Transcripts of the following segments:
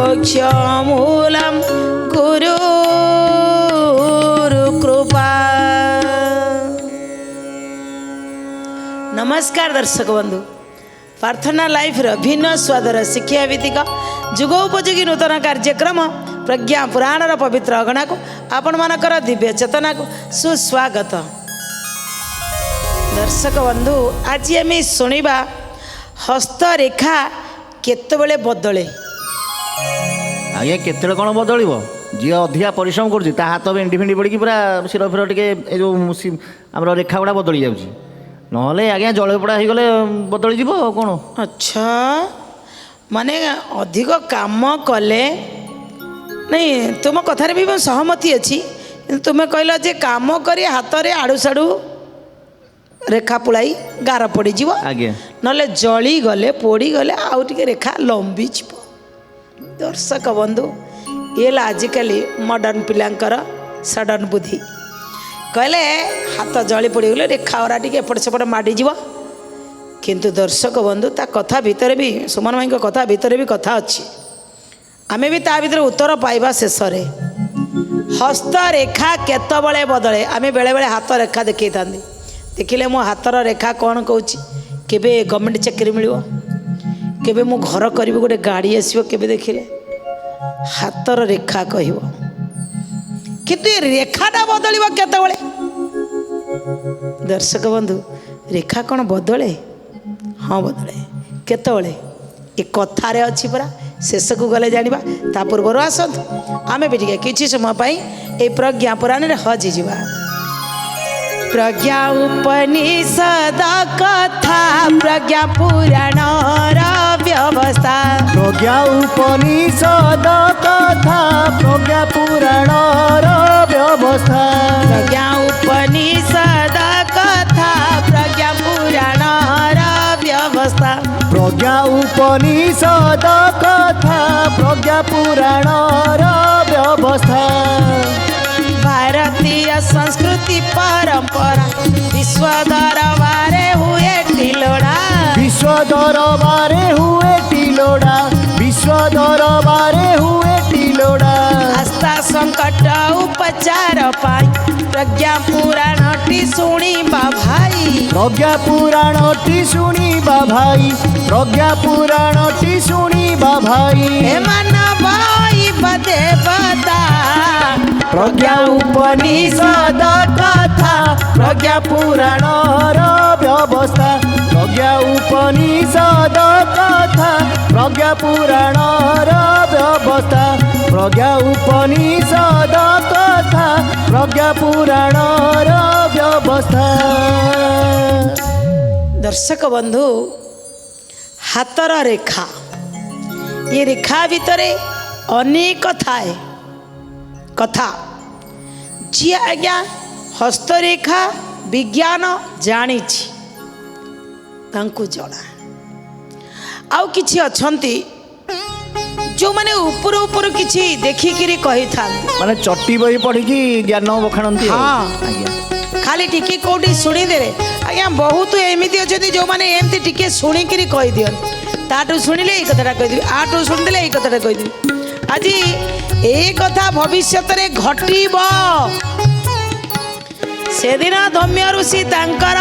मोक्षमूलं गुरुकृपा। नमस्कार दर्शक बंधु, प्रार्थना लाइफ भिन्न स्वादर शिक्षा भित्तिक जुगोपयोगी नूतन कार्यक्रम प्रज्ञा पुराणर पवित्र अगणा को आपण मानकर दिव्य चेतना को सुस्वागत। दर्शक बंधु, आज आम शुणा हस्तरेखा केतबेले बदले। आज्ञा केत कौन बदल जी अधिका परिश्रम कर हाथ भेंडी भेंडी पड़ी पूरा शिर फिर टे जो आम रेखा गुड़ा बदली जाऊँगी नहले आज्ञा जल पड़ा हो गले बदली जीव कौन। अच्छा, माने अधिक काम कले नहीं, तुम कथार भी सहमति अच्छी। तुम्हें कहल जे काम करी हाथ में आड़ू साड़ू रेखा पुलाई गार पड़ीज ना जली गले पोड़ी गले आउ टे रेखा लंबी जीव। दर्शक बंधु, ये आजिकल मॉडर्न पिलांकर सडन बुद्धि। कहले हाथ जली पड़गले रेखा ओरा टे एपट सेपट माड़ीज। किंतु दर्शक बंधु, ता कथा भितर भी सुमन भाई कथा भितर भी कथा अच्छी। आमे भी ता भितर उत्तर पाइबा शेष रे। हस्तरेखा केतबले बदले। आमे बेले बेले हाथ रेखा देखी था, देखिले मो हाथर रेखा कौन कहूँ, केबे गवर्नमेंट चाकरी मिलियो, केबे मो घर करी गोटे गाड़ी आसो, केबे देखिले हाथर रेखा कहब। किंतु ये रेखाटा बदल केतबले। दर्शक बंधु, रेखा कौन बदले? हाँ बदले। केतबले? ये कथारे अच्छी परा, शेष को गले जानिबा। ता पूर्वर आसतु आमे भी टिके किछि समय पई ए प्रज्ञा पुराण रे हजि जिबा। प्रज्ञा उपनिषद कथा प्रज्ञा पुराण व्यवस्था। प्रज्ञा उपनिषद कथा प्रज्ञा पुराण व्यवस्था। प्रज्ञा उपनिषद कथा प्रज्ञा पुराण व्यवस्था। प्रज्ञा उपनिषद कथा प्रज्ञा पुराण व्यवस्था। भारतीय संस्कृति परंपरा विश्व दरबारे हुए टिलोड़ा। विश्व दरबारे हुए टिलोड़ा। विश्व दरबारे हुए टिलोड़ा। आस्था संकट उपचार पाई प्रज्ञा पुराण टी शुणी भाई। प्रज्ञा पुराण टी शुणी भाई। प्रज्ञा पुराण टी शुणी भाई। हे मानव देवता प्रज्ञा उपनिषद कथा प्रज्ञा पुराण व्यवस्था। प्रज्ञा उपनिषद कथा प्रज्ञा पुराण व्यवस्था। प्रज्ञा उपनिषद कथा प्रज्ञा पुराण व्यवस्था। दर्शक बंधु, हाथर रेखा, ये रेखा भितरे अनेक थाए कथा जी आज्ञा हस्तरेखा विज्ञान जानी तांकु जଣା। आउ किछि अछंती जो माने ऊपर ऊपर किछि देखिकिरी कहि था, माने चट्टी बही पढ़ी कि ज्ञान बखाणंती। हाँ खाली टिके कोठी सुनी देले आज्ञा। बहुत एमिति अछंती जो माने एमती टिके सुनी किरी कहि दियन, ताटू सुनिले ए कथाटा कहि दिबी, आटू सुनिले ए कथाटा कहि दिबी। आज ए कथा भविष्य रे घटिब। से दिन धौम्य ऋषि तांकर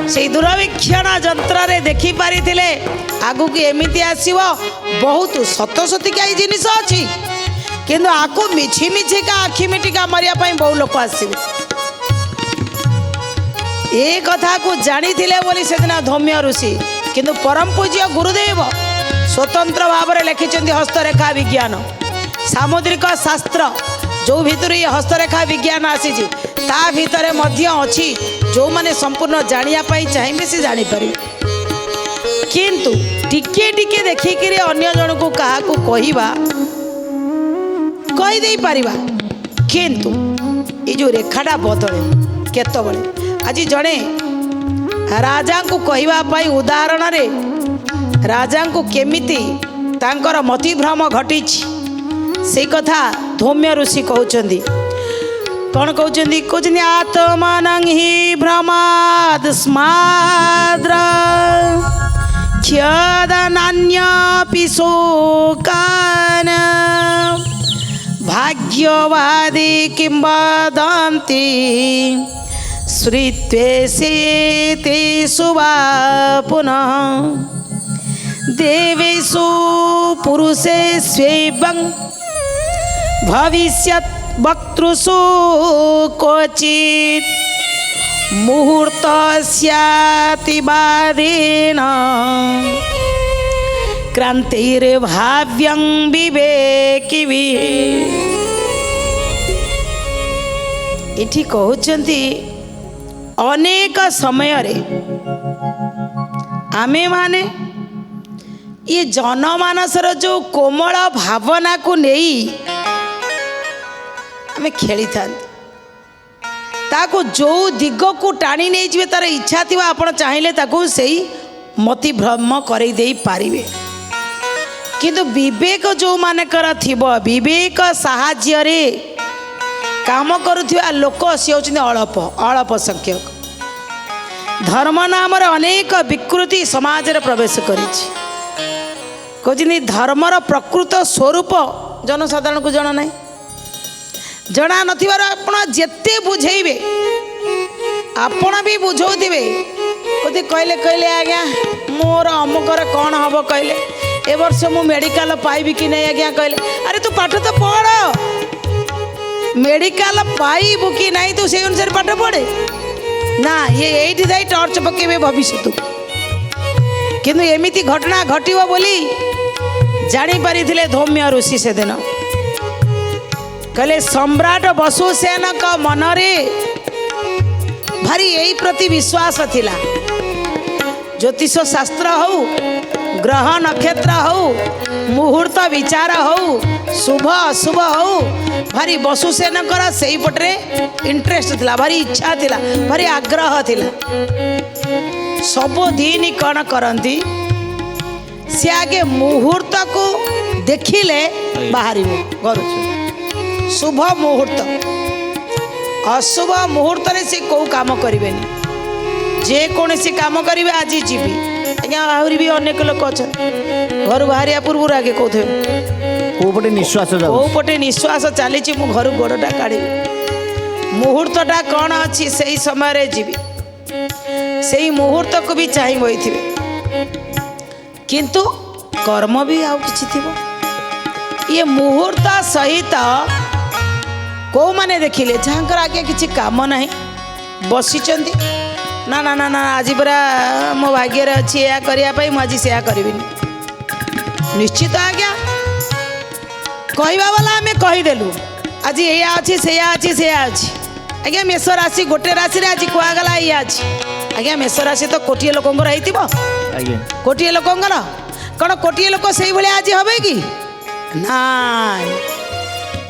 से दूरवीक्षण जंत्र रे देखि पारि थिले आगु की एमिति आसीबो। बहुत सत सतिका जिनिस अछि, किंतु आकु मिछि मिछिका आखि मिटिका मरिया पई बहु लोक आसीबे। ए कथा को जानी थिले बोली से दिन धौम्य ऋषि, किंतु परम पूज्य गुरुदेव स्वतंत्र भाव में लिखिं हस्तरेखा विज्ञान सामुद्रिक शास्त्र। जो भितर ये हस्तरेखा विज्ञान आसी ता भितर मध्य अच्छी जो माने संपूर्ण जानिया चाहिए से जापर। किंतु टिके टिके देखिक अन्य जन को क्या कहवा कहीदे पारिबा। किंतु ये जो रेखाटा बदले केतबले। आज जड़े राजा को कहवाई उदाहरण रे राजा को केमिति तांकर मतिभ्रम घटी से कथा धौम्य ऋषि कहउचंदी। कौन कहउचंदी? कहउचंदी आत्मनं हि भ्रमाद स्माद्र आख्यादनान्यपि शोकान् भाग्यवादी किं वदन्ति श्रुत्वेषेतेषु वा पुनः देवेषु पुरुषेष्वेवं भविष्यत् वक्तृषु क्वचित् मुहूर्तस्यातिवादेन क्रान्तिर्भाव्यं विवेकिभिः। एठी कहउचंती अनेक समय आमे माने ये जनमानसर जो कोमल भावना को नहीं आमे खेली था ताको जो दिग को टाणी नहीं जीवे तार इच्छा थी आपण चाहिए ताको सही मति भ्रम करई देई पारिबे किंतु विवेक जो मानकर थिबो विवेक साहाय्य रे काम करुथिबा लोक सी होचंदी अल्प अल्प संख्यक धर्म नाम अनेक विकृति समाज रे प्रवेश करिछि कहते धर्मर प्रकृत स्वरूप जनसाधारण को जन नहीं जना नथिबार आपण जेते बुझेइबे आपण भी बुझौथिबे कथि कहले कहले आज्ञा मोर अमुकर कौन हम कहले ए वर्ष मु मेडिकल पाइबी कि नहीं आज्ञा कहले अरे तू पाठ तो पढ़ मेडिकल पाइबू कि नहीं तू से अनुसार पाठ पढ़े ना ये एठी जाई टॉर्च पकेबे भविष्य तू किंतु एमिति घटना घटिबो बोली जानी पारिथिले धौम्य ऋषि से दिन कहले सम्राट बसुसेन का मनरे भारी यही प्रति विश्वास थिला ज्योतिष शास्त्र हो ग्रह नक्षत्र हो मुहूर्त विचार हो शुभ अशुभ हो भारी बसुसेन कर सही पटरे इंटरेस्ट थिला भारी इच्छा थिला भारी आग्रह थिला सब दिन कौन करती सी आगे मुहूर्त को देखिले बाहर घर शुभ मुहूर्त अशुभ मुहूर्त रे से कौ काम करें जे कौन सी काम करेंगे आज जीवी आज्ञा आहरी भी अनेक लोक अच्छा घर बाहर पूर्व आगे कौथे कोपटे निश्वास कोपटे निश्वास चली मु घर गोड़टा काढ़ी मुहूर्तटा कौन अच्छी से समय जीवी से मुहूर्त को भी चाह बही किंतु कर्म भी आउ किछि थिबो ये मुहूर्त सहित को माने देखिले जहाँकर आगे किछि काम नहीं बसिचंदी ना ना ना ना आज पूरा मो भाग्य अच्छी या करने मुझे से करी निश्चित आज्ञा कहवा वाला आम कहीदेलु आज या अच्छी से अच्छी से अच्छी आज्ञा मेष राशि गोटे राशि आज कहगला या अच्छी आज्ञा मेष राशि तो कोटिए लोकंर होइतिबो कोटिए लोकंर कौन कोटिए लोक से भाई आज हे कि ना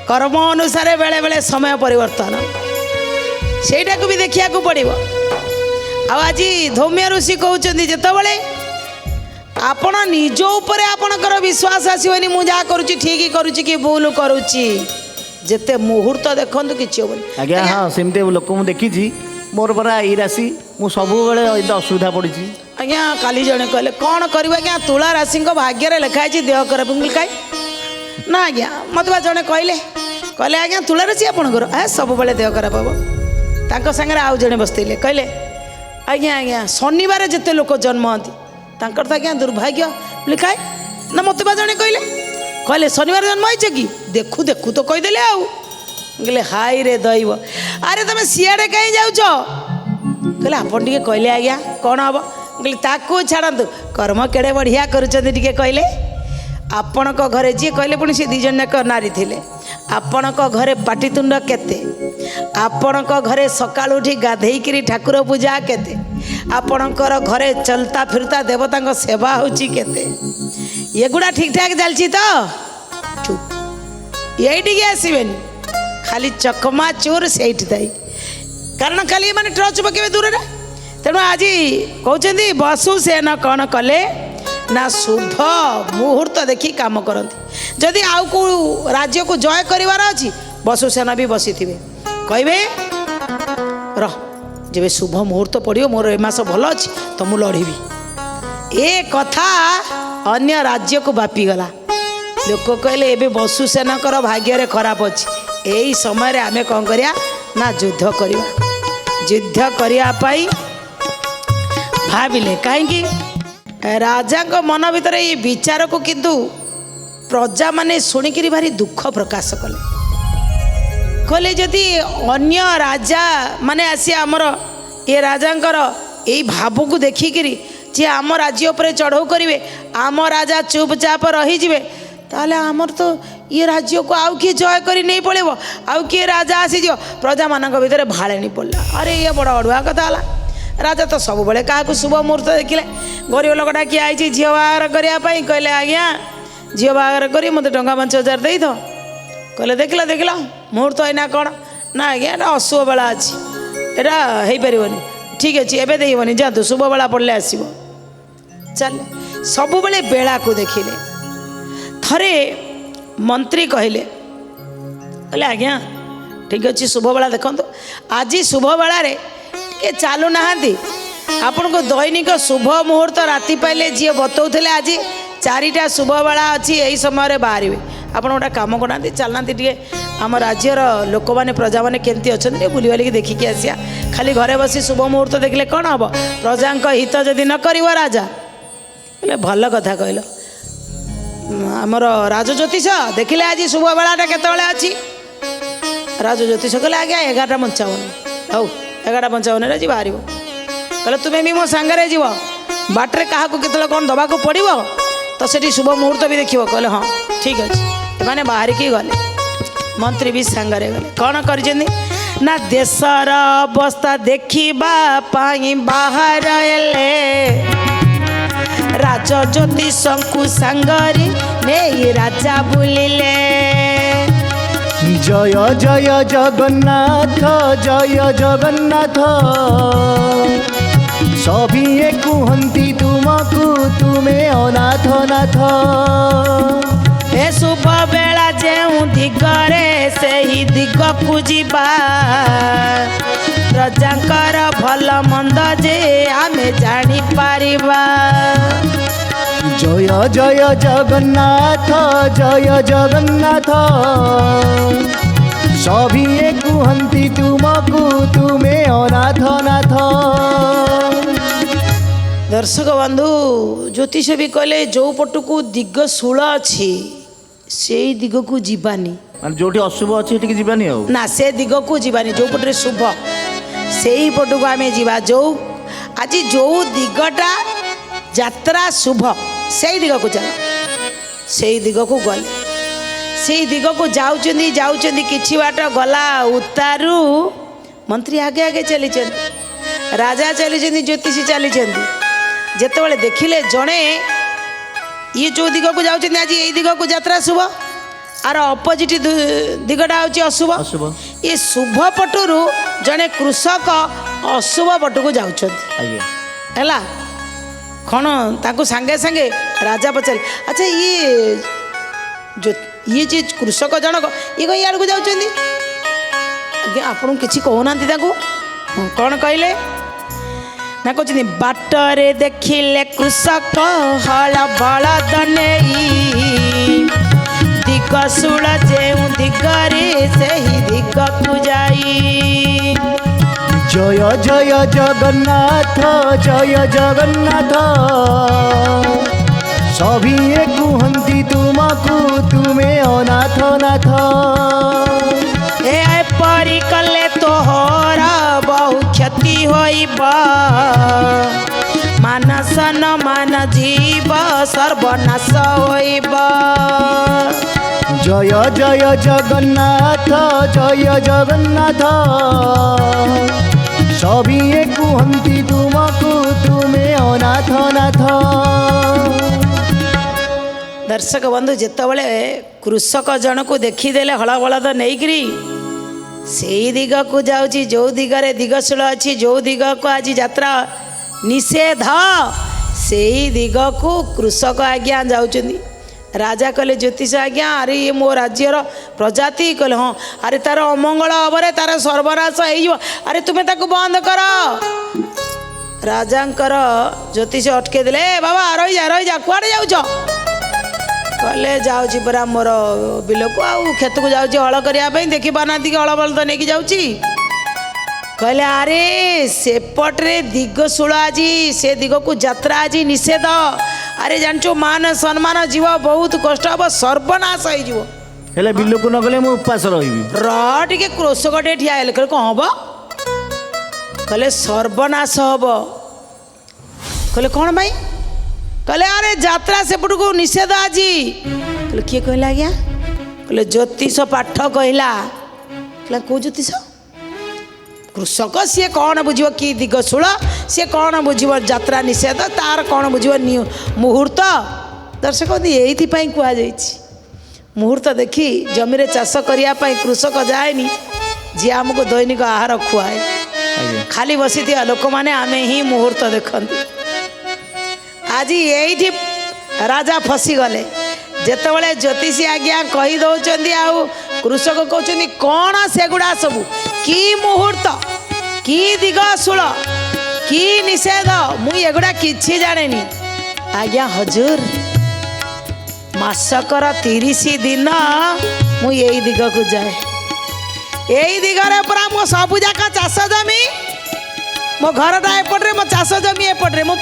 कर्म अनुसार बेले बेले समय परिवर्तन सेटा को भी देखा पड़ो आज धौम्य ऋषि कहते जितेबाला आपण निज उपर आपणकर विश्वास आसोनी मुझे जहाँ करुच्ची ठीक करुच्ची कि भूल करुच्ची जिते मुहूर्त देखु कि आज्ञा हाँ सेमती लोक मुझे देखी मोर परा ई राशि मु सब असुविधा पड़ी आज्ञा काली जड़े कहले कौन करवा आज्ञा तुला राशि भाग्य लिखाई देह खराब कहीं ना आज्ञा मत बा जड़े कहले कहले आज्ञा तुला राशि आपणकर सब बेले देह खराब हम तांको संगे आउ जड़े बसते कहले आज्ञा आज्ञा शनिवार जिते लोक जन्म हती तांकर तो आज्ञा दुर्भाग्य लिखाए ना मत बा जड़े कहले कहले शनिवार जन्म हो कि देखू देखू तो कहीदेले आउ कहले हाई रे दैव अरे तुम सियाड़े कहीं जाऊच कहले आप कहले आज्ञा कौन हम कहले ताकू छाड़ू कर्म केड़े बढ़िया करुँचे कहले आपण घरे जी कहले पुणी सी दी जन जाक नारी थिले आपण घरे पाटितुंड केते आपण घरे सकाल उठी गाधेइकरी ठाकुर पूजा केते आपणकर घरे चलता फिरता देवता सेवा होची केते एगुड़ा ठीक ठाक चलती तो चुप ये आसबेनि खाली चकमा चोर से कारण खाली मैंने टर्च पकेबे दूर रे तेणु आज कहते बसु से न कौन कले ना शुभ मुहूर्त देखी काम करती जदि आउ को राज्य को जय करार अच्छी बसुसेना भी बसी थे कहे रह जब शुभ मुहूर्त पड़ो मोर ए मास भल अच्छी तो मुझे लड़बी ए कथा अन्य राज्य को बापीगला लोक कहले एबे बसु सेनकर भाग्य रे खराब अच्छी यही समय आमे कौन करिया ना युद्ध करिया युद्ध करिया पाई भाविले कहीं राजा मन भीतर ये विचार को किंतु प्रजा माने शुणिकी भारी दुख प्रकाश कले कहले जदि अन्य राजा माने आसी आमर ये राजांकर यही भाव को देखिकी जे आम राज्य पर चढ़ऊ करेंगे आम राजा चुपचाप रहीजे ताले आमर तो ये राज्य को आउ किए जय कर नहीं पड़ेब आउ किए राजा आसीज प्रजा मान भर भाड़े पड़ा अरे ये बड़ अड़ुआ कथा राजा तो सब बड़े क्या शुभ मुहूर्त देखिले गरीब लोकटा किए आई झील बाहर करने कहले आज्ञा झील बाहर कर मत टंका 5,000 दे दो कहले देख लो मुहूर्त होना कौन ना आज्ञा एटा अशुभ बेला अच्छी एटा हो पारनि ठीक अच्छे एवं देबनी जातु शुभ बेला पड़े आसब चल सब बेले बेला को देखिले थरे मंत्री कहले आज्ञा ठीक अच्छे शुभ बेला देखो आज शुभ बेला के चलू ना आपण को दैनिक शुभ मुहूर्त राति पाइले जी बतौले आज 4टा शुभ बेला अच्छी यही समय बाहर आप गोटे कम करना चलना टे आम राज्यर लोक मैंने प्रजा मैंने केमती अच्छा बुली बालिकी देखिकी आसिया खाली घरे बसी शुभ मुहूर्त देखले कौन हम प्रजा हित जदि न कर राजा बोले भल कथा कहल आमर राजज्योतिष देखिले आज शुभ बेलाटा केतबेले अच्छी राजज्योतिष कहले आज्ञा 11:55 हौ 11:55 आज बाहर कहले तुम्हें भी मो सांगे जीव बाटे क्या केत कौन दबा को पड़ो तो सेठी शुभ मुहूर्त भी देखिए कहले हाँ ठीक अच्छे मैंने बाहर की गले मंत्री भी सांगरे गले कौन कर ना देशर अवस्था देखा बाहर राजज्योतिष सांगरी नहीं राजा बुलिले जय जय जगन्नाथ जय जगन्नाथ सभिए कुहंती तुमको तुमे अनाथ नाथ ए शुभ बेला जेउ दिगरे से ही दिग को जीवा प्रजाकर भल मंद जे आमे जानी पारिबा जय जय जगन्नाथ जय जगन्नाथ सभिए कुहंती तुमको तुमे अनाथ नाथ दर्शक बंधु ज्योतिष भी कहले जो पटु को दिगशूल अच्छी से दिग को जीवानी जो अशुभ अच्छी जीवानी ना से दिग को जीवानी जो पटे शुभ से ही पटु को आम जीवा जो आज जो दिगटा यात्रा शुभ से दिग को चल से दिग को गले से दिग को जाऊँच किछि बाट गला उतारू मंत्री आगे आगे चली राजा चली ज्योतिषी चली जिते देखिले जड़े ये जो दिग को जाऊँ आज ये दिग को यात्रा शुभ आर अपोजिट दिगटा हूँ अशुभ ये शुभ पटुरु जड़े कृषक अशुभ पटु को जाऊँला कौन ताकू सांगे सांगे राजा पचारे अच्छा ये जे कृषक जनक ये कहीं आड़ को जाऊँगी आज्ञा आपन किसी कहना कौन कहले ना कहते बाटरे देखिले कृषक हल बलद नहीं दिगशूल जेउ दिगरे से ही दिग को जाई जय जय जगन्नाथ जय जगन्नाथ सभिए कुहंती तुमको तुमे अनाथ नाथ ए परी कले तोहर बहु क्षति होइबा मानस न मान जीव सर्वनाश होइबा जय जय जगन्नाथ जय जगन्नाथ सभिए कुहंती तुमको तुमे अनाथ नाथ दर्शक बंधु जितेबले कृषक जन को देखीदेले हल बलद नहीं से दिग को जाऊँगी जो दिगरे दिगशूल अच्छी जो दिग को आज यात्रा निषेध से दिग को कृषक आज्ञा जाऊँगी राजा कहले ज्योतिष आज्ञा अरे ये मो राज्यर प्रजाति कहले हाँ अरे तार अमंगल हबरे तार सर्वनाश हो अरे तुम्हें ताको बंद कर ରାଜାଙ୍କର ଜ୍ୟୋତିଷ ଅଟକେଇ ଦେଲେ, ଏ ବାବା ରହିଯା କୁଆଡ଼େ ଯାଉଛ? କହିଲେ ଯାଉଛି ପରା ମୋର ବିଲକୁ, ଆଉ କ୍ଷେତକୁ ଯାଉଛି ହଳ କରିବା ପାଇଁ, ଦେଖିପାରୁନାହାନ୍ତି କି ହଳ ବଳଦ ନେଇକି ଯାଉଛି। କହିଲେ ଆରେ ସେପଟରେ ଦିଗଶୂଳ ଆଜି, ସେ ଦିଗକୁ ଯାତ୍ରା ଆଜି ନିଷେଧ। ଆରେ ଜାଣିଛୁ ମାନ ସମ୍ମାନ ଯିବ, ବହୁତ କଷ୍ଟ ହେବ, ସର୍ବନାଶ ହେଇଯିବ। ହେଲେ ବିଲକୁ ନ ଗଲେ ମୁଁ ଉପାସ ରହିବି। ଟିକେ କୃଷକ ଟିକେ ଠିଆ ହେଲେ, କହିଲେ କ'ଣ ହବ? କହିଲେ ସର୍ବନାଶ ହବ। କହିଲେ କ'ଣ ପାଇଁ? କହିଲେ ଆରେ ଯାତ୍ରା ସେପଟକୁ ନିଷେଧ ଆଜି। କହିଲେ କିଏ କହିଲା ଆଜ୍ଞା? କହିଲେ ଜ୍ୟୋତିଷ ପାଠ କହିଲା। କହିଲେ କେଉଁ ଜ୍ୟୋତିଷ? କୃଷକ ସିଏ କ'ଣ ବୁଝିବ କି ଦିଗଶୂଳ, ସିଏ କ'ଣ ବୁଝିବ ଯାତ୍ରା ନିଷେଧ, ତାର କ'ଣ ବୁଝିବ ମୁହୂର୍ତ୍ତ। ଦର୍ଶକ ଏଇଥିପାଇଁ କୁହାଯାଇଛି ମୁହୂର୍ତ୍ତ ଦେଖି ଜମିରେ ଚାଷ କରିବା ପାଇଁ କୃଷକ ଯାଏନି, ଯିଏ ଆମକୁ ଦୈନିକ ଆହାର ଖୁଆଏ। ଖାଲି ବସିଥିବା ଲୋକମାନେ ଆମେ ହିଁ ମୁହୂର୍ତ୍ତ ଦେଖନ୍ତି। ଆଜି ଏଇଠି ରାଜା ଫସିଗଲେ। ଯେତେବେଳେ ଜ୍ୟୋତିଷୀ ଆଜ୍ଞା କହି ଦେଉଛନ୍ତି, ଆଉ କୃଷକ କହୁଛନ୍ତି କ'ଣ ସେଗୁଡ଼ା ସବୁ, କି ମୁହୂର୍ତ୍ତ, କି ଦିଗଶୂଳ, କି ନିଷେଧ, ମୁଁ ଏଗୁଡ଼ା କିଛି ଜାଣେନି। ଆଜ୍ଞା ହଜୁର, ମାସକର 30 ଦିନ ମୁଁ ଏଇ ଦିଗକୁ ଯାଏ। ଏଇ ଦିଗରେ ପୁରା ମୋ ସବୁଯାକ ଚାଷ ଜମି, ମୋ ଘରଟା ଏପଟରେ, ମୋ ଚାଷ ଜମି ଏପଟରେ, ମୁଁ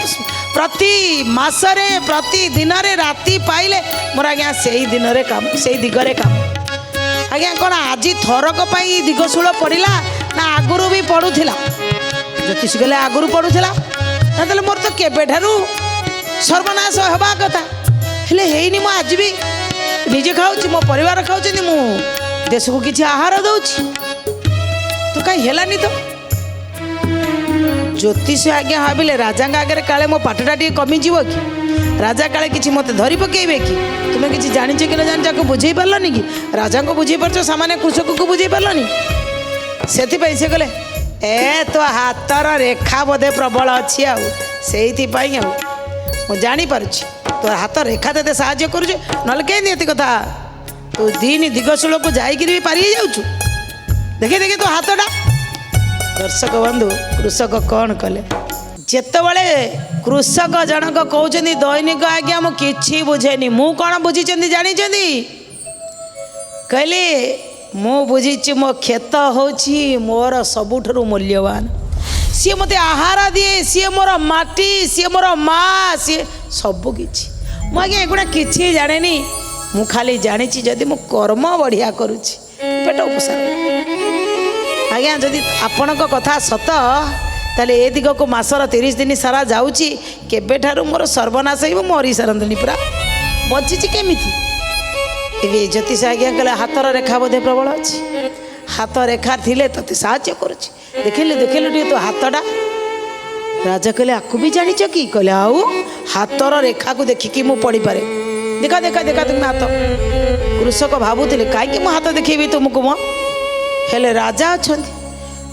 ପ୍ରତି ମାସରେ ପ୍ରତି ଦିନରେ ରାତି ପାଇଲେ ମୋର ଆଜ୍ଞା ସେଇ ଦିନରେ କାମ, ସେଇ ଦିଗରେ କାମ। ଆଜ୍ଞା କ'ଣ ଆଜି ଥରକ ପାଇଁ ଦିଗଶୂଳ ପଡ଼ିଲା ନା ଆଗରୁ ବି ପଡ଼ୁଥିଲା? ଜ୍ୟୋତିଷ କହିଲେ ଆଗରୁ ପଡ଼ୁଥିଲା। ନା ତାହେଲେ ମୋର ତ କେବେଠାରୁ ସର୍ବନାଶ ହେବା କଥା, ହେଲେ ହେଇନି। ମୁଁ ଆଜି ବି ନିଜେ ଖାଉଛି, ମୋ ପରିବାର ଖାଉଛନ୍ତି, ମୁଁ ଦେଶକୁ କିଛି ଆହାର ଦେଉଛି, ତ କାହିଁ ହେଲାନି ତ? ଜ୍ୟୋତିଷ ଆଜ୍ଞା ଭାବିଲେ ରାଜାଙ୍କ ଆଗରେ କାଳେ ମୋ ପାଠଟା ଟିକେ କମିଯିବ କି, ରାଜା କାଳେ କିଛି ମୋତେ ଧରି ପକେଇବେ କି? ତୁମେ କିଛି ଜାଣିଛ କି ନ ଜାଣିଛ, ଆକୁ ବୁଝେଇ ପାରିଲନି କି? ରାଜାଙ୍କୁ ବୁଝେଇ ପାରୁଛ, ସାମାନ୍ୟ କୃଷକକୁ ବୁଝେଇ ପାରିଲନି। ସେଥିପାଇଁ ସେ କହିଲେ ଏ ତୋ ହାତର ରେଖା ବୋଧେ ପ୍ରବଳ ଅଛି, ଆଉ ସେଇଥିପାଇଁ ଆଉ ମୁଁ ଜାଣିପାରୁଛି ତୋ ହାତ ରେଖା ତତେ ସାହାଯ୍ୟ କରୁଛି, ନହେଲେ କେମିତି ଏତେ କଥା? ତୁ ଦିଗଶୂଳକୁ ଯାଇକିରି ବି ପାରି ହେଇଯାଉଛୁ। ଦେଖେ ତୋ ହାତଟା। ଦର୍ଶକ ବନ୍ଧୁ, କୃଷକ କ'ଣ କଲେ? ଯେତେବେଳେ କୃଷକ ଜଣକ କହୁଛନ୍ତି ଦୈନିକ ଆଜ୍ଞା ମୁଁ କିଛି ବୁଝେନି, ମୁଁ କ'ଣ ବୁଝିଛନ୍ତି ଜାଣିଛନ୍ତି? କହିଲି ମୁଁ ବୁଝିଛି ମୋ କ୍ଷେତ ହେଉଛି ମୋର ସବୁଠାରୁ ମୂଲ୍ୟବାନ, ସିଏ ମୋତେ ଆହାର ଦିଏ, ସିଏ ମୋର ମାଟି, ସିଏ ମୋର ମା, ସିଏ ସବୁକିଛି। ମୁଁ ଆଜ୍ଞା ଏଗୁଡ଼ା କିଛି ଜାଣେନି, ମୁଁ ଖାଲି ଜାଣିଛି ଯଦି ମୁଁ କର୍ମ ବଢ଼ିଆ କରୁଛି ପେଟ ଉପସାର। ଆଜ୍ଞା ଯଦି ଆପଣଙ୍କ କଥା ସତ, ତାହେଲେ ଏ ଦିଗକୁ ମାସର 30 ଦିନ ସାରା ଯାଉଛି, କେବେଠାରୁ ମୋର ସର୍ବନାଶ ହେଇବ, ମୁଁ ମରିସାରନ୍ତିନି ପୁରା, ବଞ୍ଚିଛି କେମିତି? ଏବେ ଜ୍ୟୋତିଷ ଆଜ୍ଞା କହିଲେ ହାତର ରେଖା ବୋଧେ ପ୍ରବଳ ଅଛି, ହାତ ରେଖା ଥିଲେ ତତେ ସାହାଯ୍ୟ କରୁଛି। ଦେଖିଲୁ ଟିକେ ତୋ ହାତଟା। ରାଜା କହିଲେ ଆକୁ ବି ଜାଣିଛ କି? କହିଲେ ଆଉ ହାତର ରେଖାକୁ ଦେଖିକି ମୁଁ ପଢ଼ିପାରେ। ଦେଖା ତୁମେ ହାତ। କୃଷକ ଭାବୁଥିଲେ କାହିଁକି ମୁଁ ହାତ ଦେଖେଇବି ତୁମକୁ ମ, ହେଲେ ରାଜା ଅଛନ୍ତି।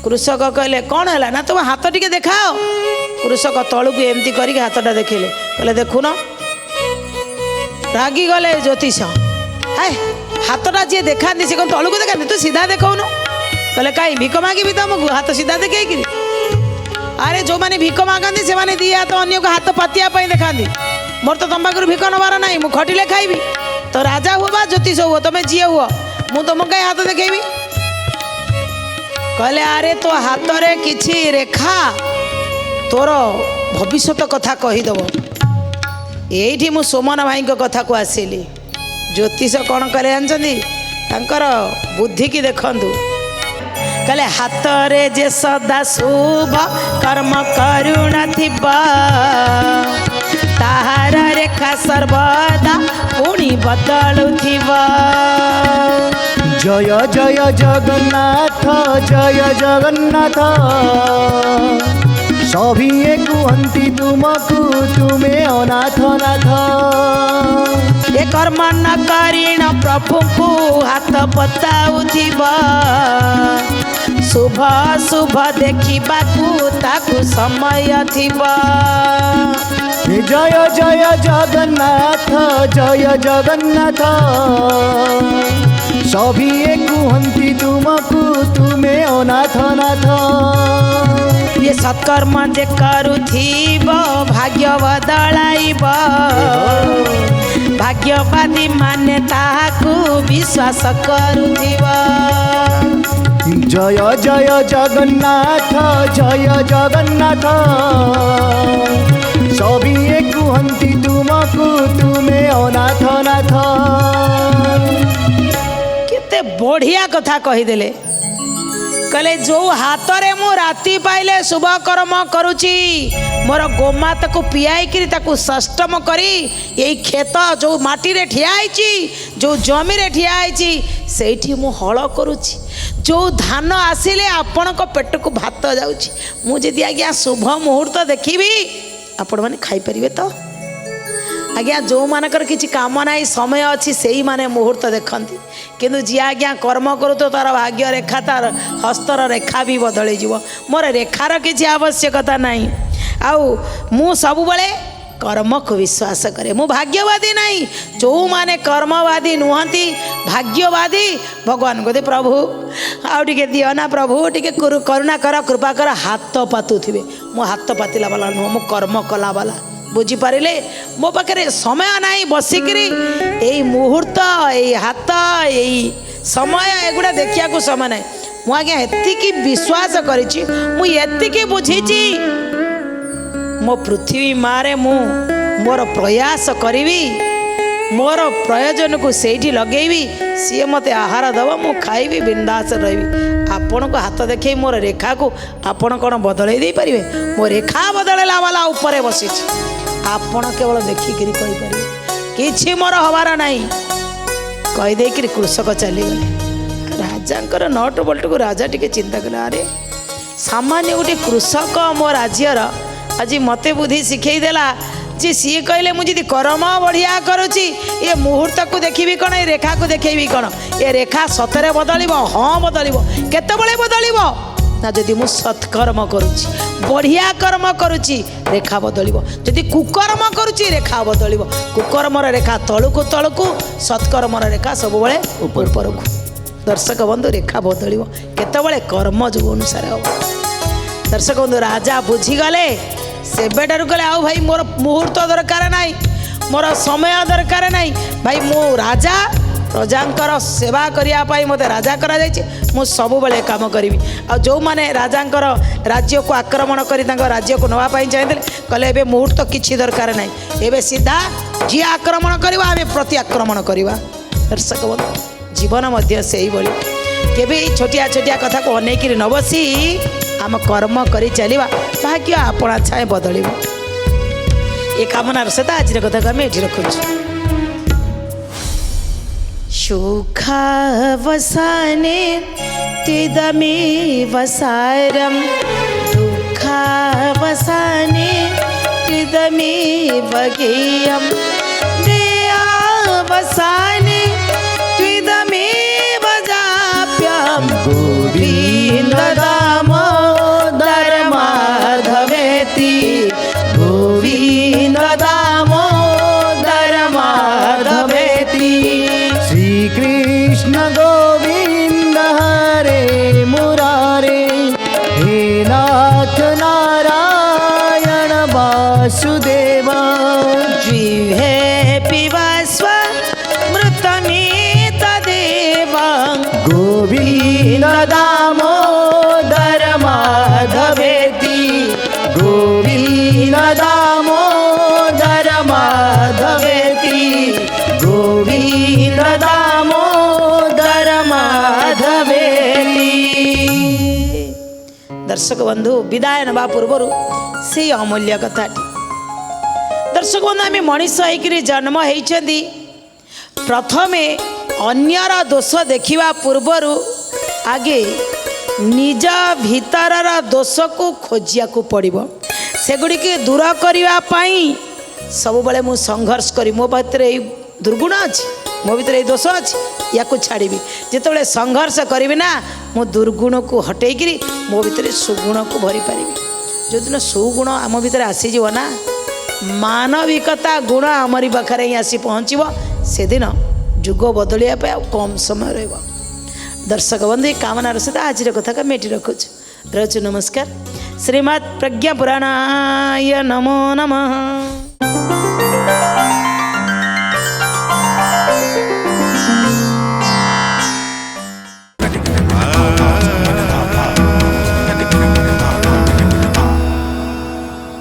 କୃଷକ କହିଲେ କ'ଣ ହେଲା ନା ତୁମ ହାତ ଟିକେ ଦେଖାଅ। କୃଷକ ତଳକୁ ଏମିତି କରିକି ହାତଟା ଦେଖେଇଲେ, କହିଲେ ଦେଖୁନ। ରାଗିଗଲେ ଜ୍ୟୋତିଷ, ହାତଟା ଯିଏ ଦେଖାନ୍ତି ସେ କ'ଣ ତଳକୁ ଦେଖାନ୍ତି, ତୁ ସିଧା ଦେଖାଉନୁ। କହିଲେ କାହିଁ ଭିକ ମାଗିବି ତମକୁ ହାତ ସିଧା ଦେଖେଇକିରି? ଆରେ ଯେଉଁମାନେ ଭିକ ମାଗନ୍ତି ସେମାନେ ଦୁଇ ହାତ ଅନ୍ୟକୁ ହାତ ପାତିଆ ପାଇଁ ଦେଖାନ୍ତି, ମୋର ତ ତମ ପାଖରୁ ଭିକ ନେବାର ନାହିଁ, ମୁଁ ଖଟିଲେ ଖାଇବି। ତ ରାଜା ହୁଅ ବା ଜ୍ୟୋତିଷ ହୁଅ, ତମେ ଯିଏ ହୁଅ, ମୁଁ ତମକୁ କାହିଁ ହାତ ଦେଖେଇବି? କହିଲେ ଆରେ ତୋ ହାତରେ କିଛି ରେଖା ତୋର ଭବିଷ୍ୟତ କଥା କହିଦେବ। ଏଇଠି ମୁଁ ସୋମନ ଭାଇଙ୍କ କଥାକୁ ଆସିଲି। ଜ୍ୟୋତିଷ କ'ଣ କଲେ ଜାଣିଛନ୍ତି? ତାଙ୍କର ବୁଦ୍ଧିକି ଦେଖନ୍ତୁ। କହିଲେ ହାତରେ ଯେ ସଦା ଶୁଭ କର୍ମ କରୁଣା ଥିବ, ତାହାର ରେଖା ସର୍ବଦା ପୁଣି ବଦଳୁଥିବ। ଜୟ ଜୟ ଜଗନ୍ନାଥ, ଜୟ ଜଗନ୍ନାଥ, ସଭିଏ କୁହନ୍ତି ତୁମକୁ ତୁମେ ଅନାଥ ନାଥ। ଏ କର୍ମ ନ କରିଣ ପ୍ରଭୁଙ୍କୁ ହାତ ପତାଉଥିବ, ଶୁଭ ଶୁଭ ଦେଖିବାକୁ ତାକୁ ସମୟ ଥିବ। ଜୟ ଜୟ ଜଗନ୍ନାଥ, ଜୟ ଜଗନ୍ନାଥ, ସଭିଏ କୁହନ୍ତି ତୁମକୁ ତୁମେ ଅନାଥ ନାଥ। ये ସତ୍କର୍ମ ଯେ କରୁଥିବ ଭାଗ୍ୟ ବଦଳାଇବ। ଭାଗ୍ୟବାଦୀ ମାନେ ତାହାକୁ ବିଶ୍ୱାସ କରୁଥିବ। ଜୟ ଜୟ ଜଗନ୍ନାଥ ଜୟ ଜଗନ୍ନାଥ ସବିଏ କୁହନ୍ତି ତୁମକୁ ତୁମେ ଅନାଥ ନାଥ। କେତେ ବଢ଼ିଆ କଥା କହିଦେଲେ। କହିଲେ ଯେଉଁ ହାତରେ ମୁଁ ରାତି ପାଇଲେ ଶୁଭ କର୍ମ କରୁଛି, ମୋର ଗୋମାତାକୁ ପିଆଇକିରି ତାକୁ ସଷ୍ଟମ କରି ଏଇ କ୍ଷେତ ଯେଉଁ ମାଟିରେ ଠିଆ ହେଇଛି, ଯେଉଁ ଜମିରେ ଠିଆ ହେଇଛି ସେଇଠି ମୁଁ ହଳ କରୁଛି। ଯେଉଁ ଧାନ ଆସିଲେ ଆପଣଙ୍କ ପେଟକୁ ଭାତ ଯାଉଛି, ମୁଁ ଯଦି ଆଜ୍ଞା ଶୁଭ ମୁହୂର୍ତ୍ତ ଦେଖିବି ଆପଣମାନେ ଖାଇପାରିବେ ତ? ଆଜ୍ଞା ଯେଉଁମାନଙ୍କର କିଛି କାମ ନାହିଁ, ସମୟ ଅଛି, ସେଇମାନେ ମୁହୂର୍ତ୍ତ ଦେଖନ୍ତି। କିନ୍ତୁ ଯିଏ ଆଜ୍ଞା କର୍ମ କରୁଥିବ ତାର ଭାଗ୍ୟ ରେଖା, ତାର ହସ୍ତର ରେଖା ବି ବଦଳିଯିବ। ମୋର ରେଖାର କିଛି ଆବଶ୍ୟକତା ନାହିଁ। ଆଉ ମୁଁ ସବୁବେଳେ କର୍ମକୁ ବିଶ୍ୱାସ କରେ। ମୁଁ ଭାଗ୍ୟବାଦୀ ନାହିଁ। ଯେଉଁମାନେ କର୍ମବାଦୀ ନୁହନ୍ତି, ଭାଗ୍ୟବାଦୀ, ଭଗବାନ କହନ୍ତି ପ୍ରଭୁ ଆଉ ଟିକେ ଦିଅ ନା, ପ୍ରଭୁ ଟିକେ କରୁଣା କର, କୃପା କର, ହାତ ପାତୁଥିବେ। ମୁଁ ହାତ ପାତିଲା ବାଲା ନୁହଁ, ମୁଁ କର୍ମ କଲା ବାଲା। ବୁଝିପାରିଲେ? ମୋ ପାଖରେ ସମୟ ନାହିଁ ବସିକିରି ଏଇ ମୁହୂର୍ତ୍ତ, ଏଇ ହାତ, ଏଇ ସମୟ ଏଗୁଡ଼ା ଦେଖିବାକୁ ସମୟ ନାହିଁ। ମୁଁ ଆଜ୍ଞା ଏତିକି ବିଶ୍ୱାସ କରିଛି, ମୁଁ ଏତିକି ବୁଝିଛି, ମୋ ପୃଥିବୀ ମାରେ ମୁଁ ମୋର ପ୍ରୟାସ କରିବି, ମୋର ପ୍ରୟୋଜନକୁ ସେଇଠି ଲଗେଇବି, ସିଏ ମୋତେ ଆହାର ଦେବ, ମୁଁ ଖାଇବି, ବିନ୍ଦାସ ରହିବି। ଆପଣଙ୍କୁ ହାତ ଦେଖେଇ ମୋର ରେଖାକୁ ଆପଣ କ'ଣ ବଦଳେଇ ଦେଇପାରିବେ? ମୋ ରେଖା ବଦଳେଇଲା ବାଲା ଉପରେ ବସିଛି। ଆପଣ କେବଳ ଦେଖିକିରି କହିପାରିବେ କିଛି ମୋର ହବାର ନାହିଁ। କହିଦେଇକିରି କୃଷକ ଚାଲିଗଲେ। ରାଜାଙ୍କର ନଟ ବଲ୍ଟକୁ ରାଜା ଟିକେ ଚିନ୍ତା କଲେ, ଆରେ ସାମାନ୍ୟ ଗୋଟେ କୃଷକ ମୋ ରାଜ୍ୟର ଆଜି ମୋତେ ବୁଦ୍ଧି ଶିଖେଇ ଦେଲା ଯେ ସିଏ କହିଲେ ମୁଁ ଯଦି କର୍ମ ବଢ଼ିଆ କରୁଛି, ଏ ମୁହୂର୍ତ୍ତକୁ ଦେଖିବି କ'ଣ, ଏ ରେଖାକୁ ଦେଖେଇବି କ'ଣ? ଏ ରେଖା ସତରେ ବଦଳିବ? ହଁ ବଦଳିବ। କେତେବେଳେ ବଦଳିବ ନା ଯଦି ମୁଁ ସତ୍କର୍ମ କରୁଛି, ବଢ଼ିଆ କର୍ମ କରୁଛି, ରେଖା ବଦଳିବ। ଯଦି କୁକର୍ମ କରୁଛି ରେଖା ବଦଳିବ। କୁକର୍ମର ରେଖା ତଳକୁ ତଳକୁ, ସତ୍କର୍ମର ରେଖା ସବୁବେଳେ ଉପରକୁ। ଦର୍ଶକ ବନ୍ଧୁ, ରେଖା ବଦଳିବ କେତେବେଳେ? କର୍ମ ଯୋଗ ଅନୁସାରେ ହେବ। ଦର୍ଶକ ବନ୍ଧୁ, ରାଜା ବୁଝିଗଲେ। ସେବେଠାରୁ କହିଲେ ଆଉ ଭାଇ ମୋର ମୁହୂର୍ତ୍ତ ଦରକାର ନାହିଁ, ମୋର ସମୟ ଦରକାର ନାହିଁ। ଭାଇ ମୁଁ ରାଜା, ପ୍ରଜାଙ୍କର ସେବା କରିବା ପାଇଁ ମୋତେ ରାଜା କରାଯାଇଛି, ମୁଁ ସବୁବେଳେ କାମ କରିବି। ଆଉ ଯେଉଁମାନେ ରାଜାଙ୍କର ରାଜ୍ୟକୁ ଆକ୍ରମଣ କରି ତାଙ୍କ ରାଜ୍ୟକୁ ନେବା ପାଇଁ ଚାହିଁଥିଲେ, କହିଲେ ଏବେ ମୁହୂର୍ତ୍ତ କିଛି ଦରକାର ନାହିଁ, ଏବେ ସିଧା ଯିଏ ଆକ୍ରମଣ କରିବା ଆମେ ପ୍ରତି ଆକ୍ରମଣ କରିବା। ଦର୍ଶକ ବନ୍ଧୁ, ଜୀବନ ମଧ୍ୟ ସେଇଭଳି। କେବେ ଏଇ ଛୋଟିଆ ଛୋଟିଆ କଥାକୁ ଅନେଇକିରି ନ ବସି ଆମ କର୍ମ କରି ଚାଲିବା, ଭାଗ୍ୟ ଆପଣା ଛାଏଁ ବଦଳିବ। ଏ କାମନାର ସହିତ ଆଜିର କଥାକୁ ଆମେ ଏଠି ରଖୁଛୁ। ସୁଖାବସାନେ ତିଦମେବ ସାରମ୍, ଦୁଃଖାବସାନେ ତିଦମେବ ଗେୟମ୍, ଦେୟାବସାନେ ତିଦମେବ जाप्यं। गोविन्द दामोदर माधवेति, गोविन्द दामोदर माधवेति। श्रीकृष्ण गोविन्द हरे मुरारे, हे नाथ नारायण वासुदेव। जिह्वे पिबस्व मृतमेतदेव, गोविन्द दामोदर माधवेति, गोविन्द दामोदर माधवेति, गोविन्द दामोदर माधवेति। दर्शक बंधु, विदाय नवा पूर्वर से अमूल्य कथाटी। दर्शक बंधु, आम मनीष होकर जन्म होती, प्रथमे अन्यर दोष देखा पूर्वर आगे निज भीतर दोष को खोजिया को पड़ो, सेगुड़ी दूर करने सब बड़े मु संघर्ष करी। मो भीतर ये दुर्गुण अच्छी, मो भीतर ये दोष अच्छी, या छाड़ी जिते संघर्ष करी ना, मो दुर्गुण को हटेकरी मो भीतर सुगुण को भरी पारि। जो दिन सुगुण आम भीतर आसीज ना, मानविकता गुण आमरी पाखे ही आसी पहुँचब, से दिन जुग बदलिया पे कम समय रहा। दर्शक बंधु, कामनार सहित आज कथा का मेटी रखुच। रचु नमस्कार। ଶ୍ରୀମଦ୍ ପ୍ରଜ୍ଞା ପୁରାଣାୟ ନମୋ ନମଃ।